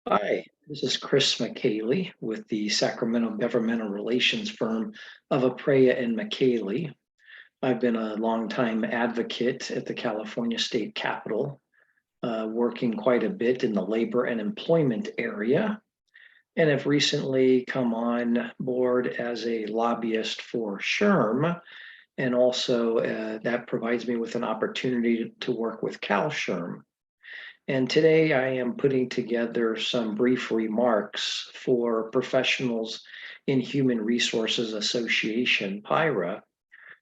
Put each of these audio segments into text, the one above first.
Hi, this is Chris Micheli with the Sacramento governmental relations firm of Aprea and Micheli. I've been a longtime advocate at the California State Capitol, working quite a bit in the labor and employment area, and have recently come on board as a lobbyist for SHRM, and also that provides me with an opportunity to work with CalSHRM. And today I am putting together some brief remarks for professionals in Human Resources Association, PIHRA,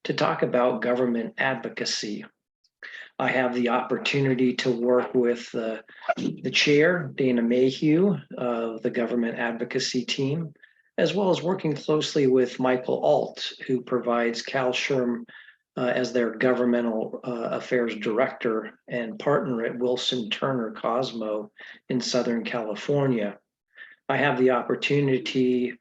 to talk about government advocacy. I have the opportunity to work with the chair, Dana Mayhew, of the government advocacy team, as well as working closely with Michael Alt, who provides CalSHRM as their governmental affairs director and partner at Wilson Turner Cosmo in Southern California. I have the opportunity,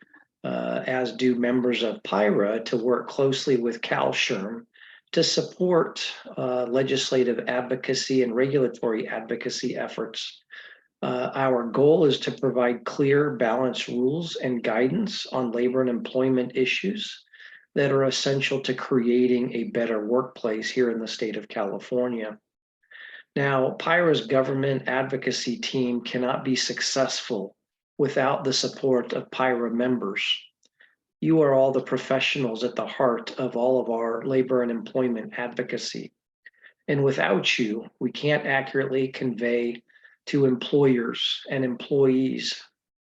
as do members of PIHRA, to work closely with CalSHRM to support legislative advocacy and regulatory advocacy efforts. Our goal is to provide clear, balanced rules and guidance on labor and employment issues that are essential to creating a better workplace here in the state of California. Now, PIHRA's government advocacy team cannot be successful without the support of PIHRA members. You are all the professionals at the heart of all of our labor and employment advocacy. And without you, we can't accurately convey to employers and employees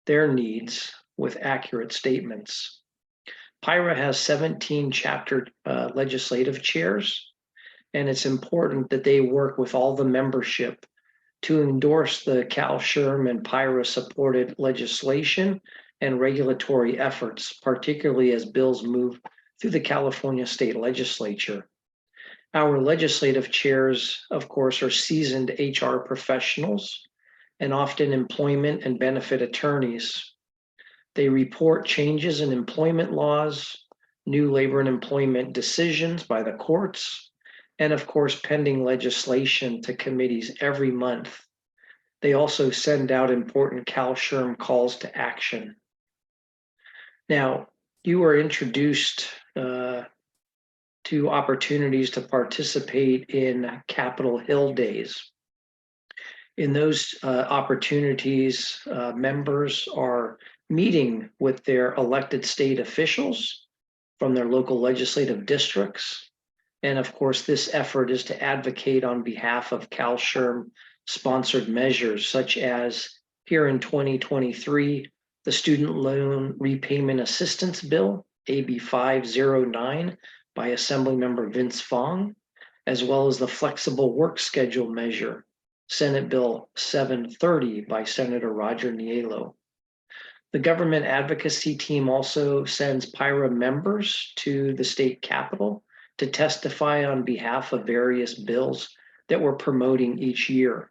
their needs with accurate statements. PIHRA has 17 chapter legislative chairs, and it's important that they work with all the membership to endorse the CalSHRM and PIHRA supported legislation and regulatory efforts, particularly as bills move through the California State Legislature. Our legislative chairs, of course, are seasoned HR professionals and often employment and benefit attorneys. They report changes in employment laws, new labor and employment decisions by the courts, and of course, pending legislation to committees every month. They also send out important CalSHRM calls to action. Now, you were introduced to opportunities to participate in Capitol Hill Days. In those opportunities, members are meeting with their elected state officials from their local legislative districts. And of course, this effort is to advocate on behalf of CalSHRM sponsored measures, such as here in 2023, the Student Loan Repayment Assistance Bill, AB 509 by Assemblymember Vince Fong, as well as the Flexible Work Schedule Measure, Senate Bill 730 by Senator Roger Niello. The government advocacy team also sends PIHRA members to the state capitol to testify on behalf of various bills that we're promoting each year.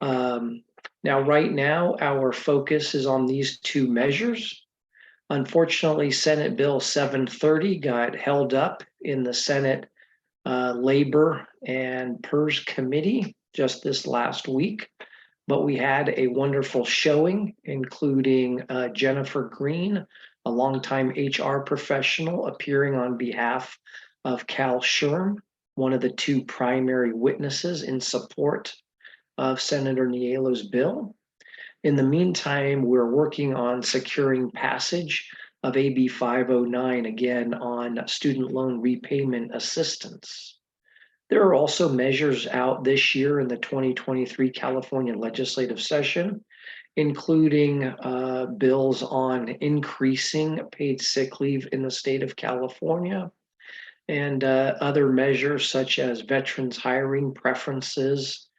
Now, right now, our focus is on these two measures. Unfortunately, Senate Bill 730 got held up in the Senate Labor and PERS Committee just this last week. But we had a wonderful showing, including Jennifer Green, a longtime HR professional appearing on behalf of CalSHRM, one of the two primary witnesses in support of Senator Niello's bill. In the meantime, we're working on securing passage of AB 509, again, on student loan repayment assistance. There are also measures out this year in the 2023 California legislative session, including bills on increasing paid sick leave in the state of California, and other measures such as veterans hiring preferences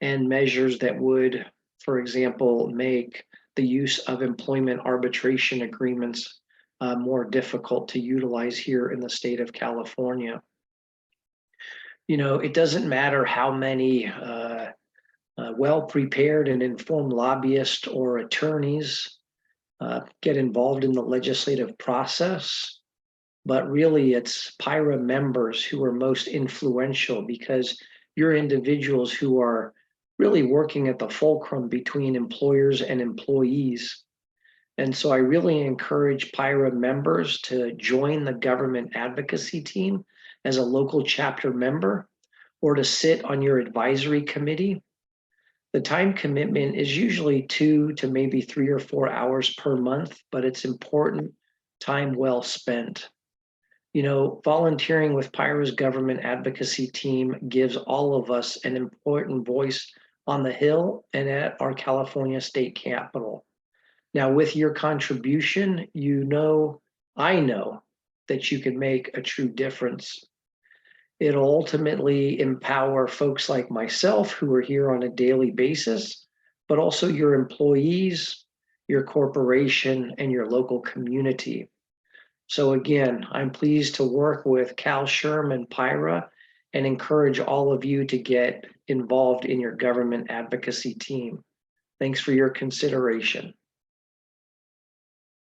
and measures that would, for example, make the use of employment arbitration agreements more difficult to utilize here in the state of California. You know, it doesn't matter how many well-prepared and informed lobbyists or attorneys get involved in the legislative process, but really it's PIHRA members who are most influential, because you're individuals who are really working at the fulcrum between employers and employees. And so I really encourage PIHRA members to join the government advocacy team as a local chapter member or to sit on your advisory committee. The time commitment is usually 2 to maybe 3 or 4 hours per month, but it's important time well spent. You know, volunteering with PIHRA's government advocacy team gives all of us an important voice on the Hill and at our California state capitol. Now, with your contribution, I know that you can make a true difference. It'll ultimately empower folks like myself who are here on a daily basis, but also your employees, your corporation, and your local community. So again, I'm pleased to work with Cal Sherm and PIHRA and encourage all of you to get involved in your government advocacy team. Thanks for your consideration.